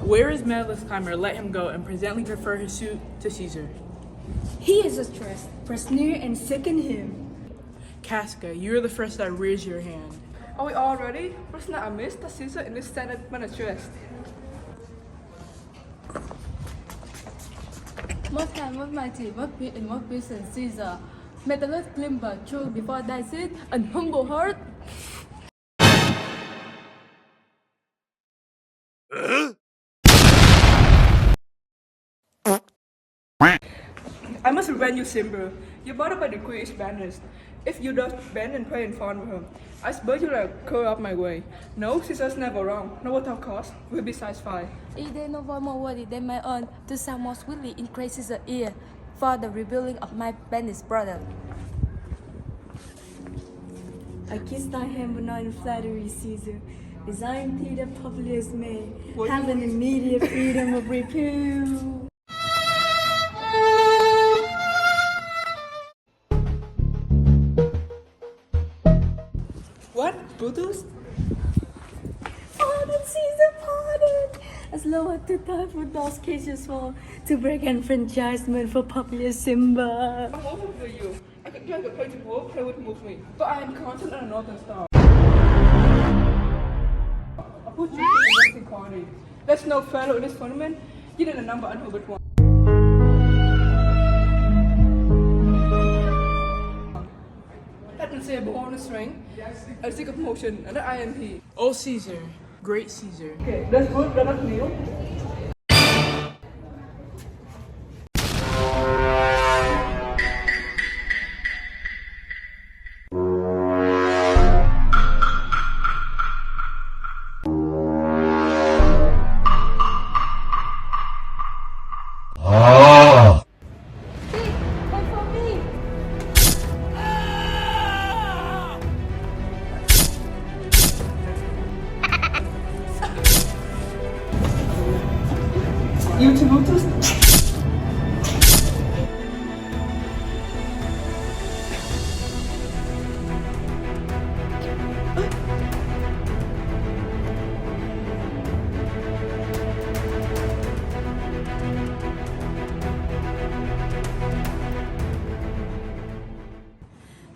Where is Medalist Climber? Let him go and presently prefer his suit to Caesar. He is a prisoner and second him. Casca, you're the first that rears your hand. Are we all ready? Let's not miss the Caesar in this standard manifest. Most time of my team must be in what reason Caesar. Medalist Climber true before thy seat and humble heart. I must revenge you, Simba. Your brother by decree is banished. If you does bend and pray and fawn with him, I spur you like curl up my way. No, Caesar's never wrong. No without cause will be satisfied. Is there no one more worthy than my own to sound more sweetly in Caesar's ear for the rebuilding of my banished brother? I kiss thy hand but not in flattery, Caesar. Resign thee the populace may have an immediate freedom of repute. What? Brutus? Pardon, Caesar, pardon! As low as to die for those cases for to break enfranchisement for popular Simba. I'm over for you. I could try to play to war, play with move me. But I am constant on a northern star. I'll put you in the western quantity. There's no fellow in this tournament. You did a number until with one. Let me say a ball on the string, a stick of motion, and an IMP. Oh Caesar, great Caesar. Okay, that's good, but not kneel. Wait for me! You to Brutus?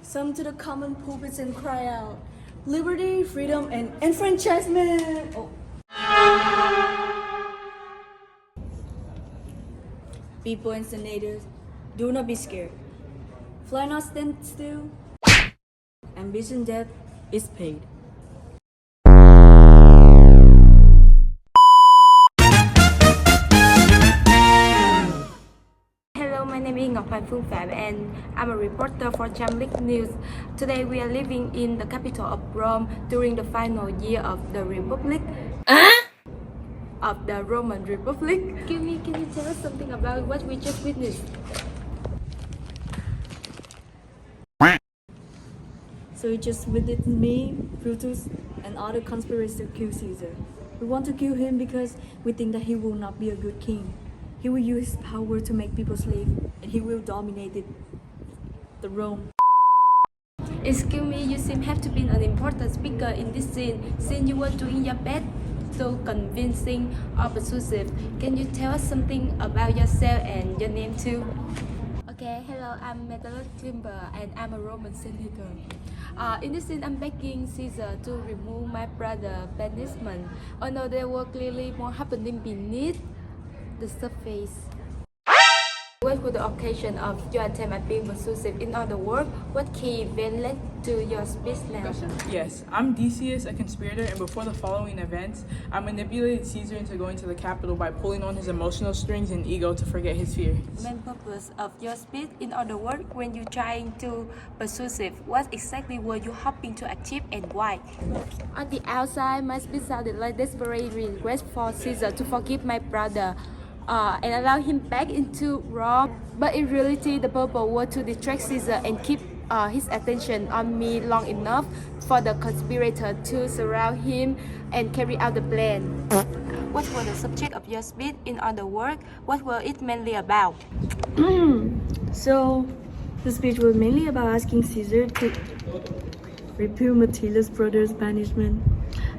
Some to the common pulpits and cry out, liberty, freedom, and enfranchisement! Oh. People and senators, do not be scared. Fly not stand still. Ambition debt is paid. Hello, my name is Ngọc Hoàng Phương Phạm and I'm a reporter for Jamlik News. Today we are living in the capital of Rome during the final year of the Republic. Of the Roman Republic. Can you tell us something about what we just witnessed? So you just witnessed me, Brutus, and other conspirators to kill Caesar. We want to kill him because we think that he will not be a good king. He will use his power to make people slave, and he will dominate the Rome. Excuse me, you seem have to be an important speaker in this scene since you were doing your best so convincing or persuasive. Can you tell us something about yourself and your name too? Okay, hello, I'm Medalist Climber and I'm a Roman senator. In this scene, I'm begging Caesar to remove my brother banishment, although there were clearly more happening beneath the surface. What was the occasion of your attempt at being persuasive? In other words, what key event led to your speech now? Yes, I'm Decius, a conspirator, and before the following events, I manipulated Caesar into going to the capital by pulling on his emotional strings and ego to forget his fears. Main purpose of your speech, in other words, when you're trying to persuasive, what exactly were you hoping to achieve and why? On the outside, my speech sounded like desperate request for Caesar to forgive my brother and allow him back into Rome. But in reality, the purpose was to distract Caesar and keep his attention on me long enough for the conspirator to surround him and carry out the plan. What was the subject of your speech? In other words, what was it mainly about? So, the speech was mainly about asking Caesar to repeal Matilda's brother's banishment.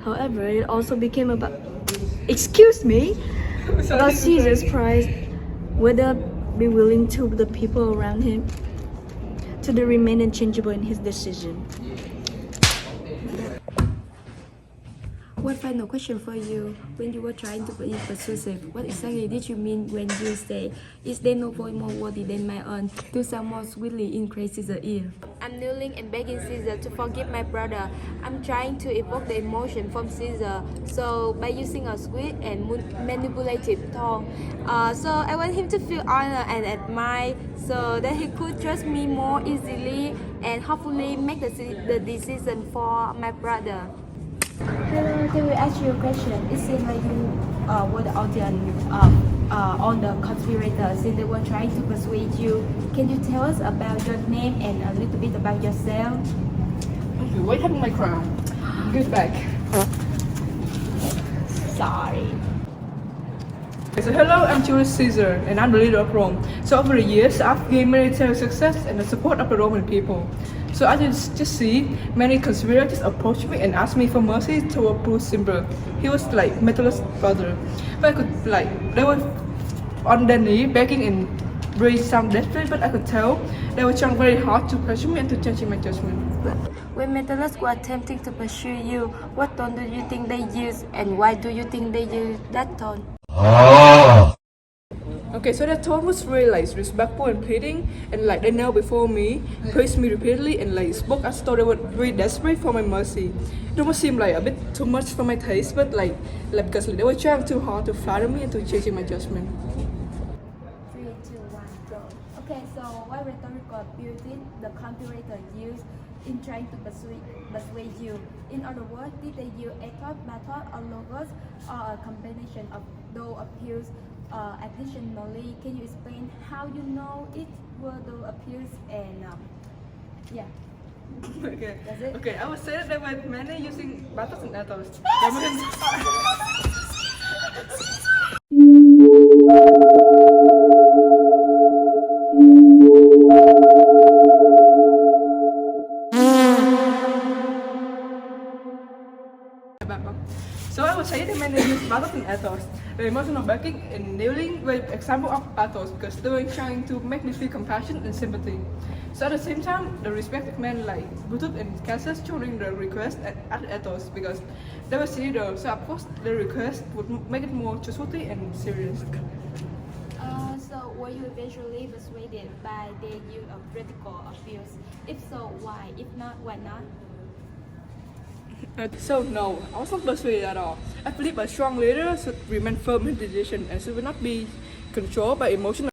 However, it also became about... Excuse me! About Caesar's pride, whether be willing to the people around him, to the remain unchangeable in his decision. One final question for you. When you were trying to be persuasive, what exactly did you mean when you say, "Is there no voice more worthy than my own?" To sound more sweetly in Caesar's ear. I'm kneeling and begging Caesar to forgive my brother. I'm trying to evoke the emotion from Caesar, so by using a sweet and manipulative tone. So I want him to feel honored and admired, so that he could trust me more easily and hopefully make the decision for my brother. Hello, can we ask you a question? It seems like you were the audience on the conspirators since they were trying to persuade you. Can you tell us about your name and a little bit about yourself? Okay, wait, having my crown. Give it back. Sorry. Okay, so hello, I'm Julius Caesar, and I'm the leader of Rome. So over the years, I've gained military success and the support of the Roman people. So I just see many conspirators approach me and ask me for mercy toward Bruce Simber. He was like Metellus' brother. But I could they were on their knee begging and really sound desperate, but I could tell they were trying very hard to pressure me into changing my judgment. When Metellus were attempting to pursue you, what tone do you think they used and why do you think they used that tone? Okay, so that tone was really respectful and pleading, and they knelt before me, praised me repeatedly, and spoke as though they were really desperate for my mercy. It almost seemed a bit too much for my taste, but because they were trying too hard to flatter me into changing my judgment. 3, 2, 1, go. Okay, so what rhetorical ability the conspirator used in trying to persuade you? In other words, did they use ethos, method, or logos, or a combination of those appeals? Additionally, can you explain how you know it were those appeals and yeah. Okay. That's it. Okay, I would say that there were many using battles and ethos. So I would say that many use battles and ethos. The emotional backing and kneeling were example of battles because they were trying to make me feel compassion and sympathy. So at the same time, the respected men like Brutus and Cassius during the request at ethos because they were leaders. So of course the request would make it more trustworthy and serious. So were you eventually persuaded by their use of rhetorical appeals? If so, why? If not, why not? So no, I was not persuaded at all. I believe a strong leader should remain firm in decision and should not be controlled by emotion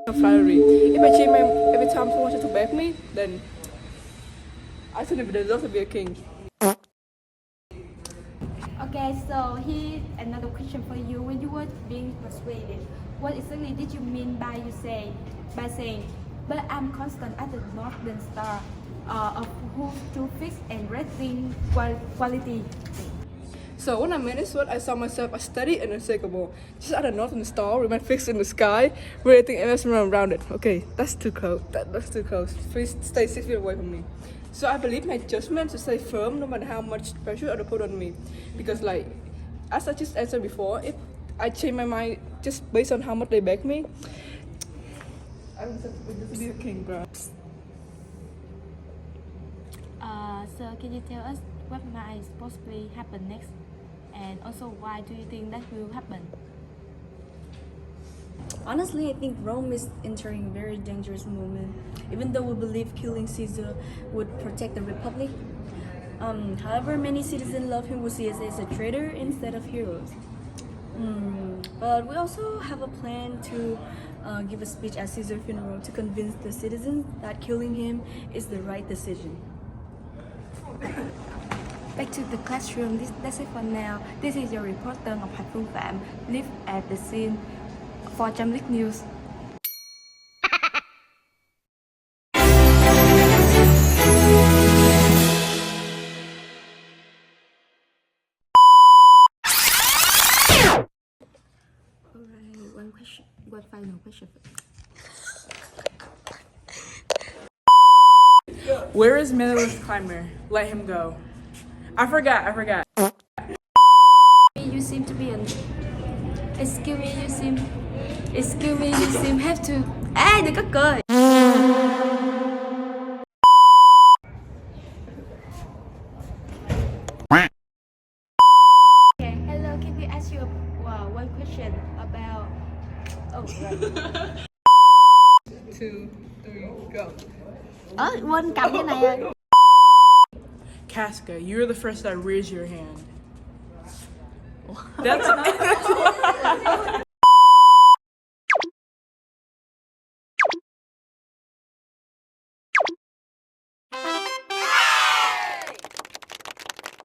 or flattery. If I change my every time someone wanted to beg me, then I shouldn't deserve to be a king. Okay, so here's another question for you. When you were being persuaded, what exactly did you mean by saying, "But I'm constant at the northern star of whose to fix and rating quality"? So when I meant is what I saw myself as steady and unshakable, just at a northern star, remain fixed in the sky, radiating everything around it. Okay, that's too close. That's too close. Please stay 6 feet away from me. So I believe my judgment to stay firm no matter how much pressure others put on me, because as I just answered before, if I change my mind just based on how much they beg me, I don't deserve to be a king, bro. So can you tell us what might possibly happen next? And also, why do you think that will happen? Honestly, I think Rome is entering a very dangerous moment. Even though we believe killing Caesar would protect the Republic, however, many citizens love him, will see us as a traitor instead of heroes. But we also have a plan to give a speech at Caesar's funeral to convince the citizens that killing him is the right decision. Back to the classroom. That's it for now. This is your reporter Ngọc Hạnh Phương Phạm, live at the scene for Jamlick News. Alright, one final question. Where is Metellus Climber? Let him go. I forgot. You Excuse me, you seem have to. Ê, đừng có cười. Okay, hello, can we ask you one question about... Oh, right. 2, 3, go. Quên cầm cái này ơi. Casca, you're the first that raised your hand. That's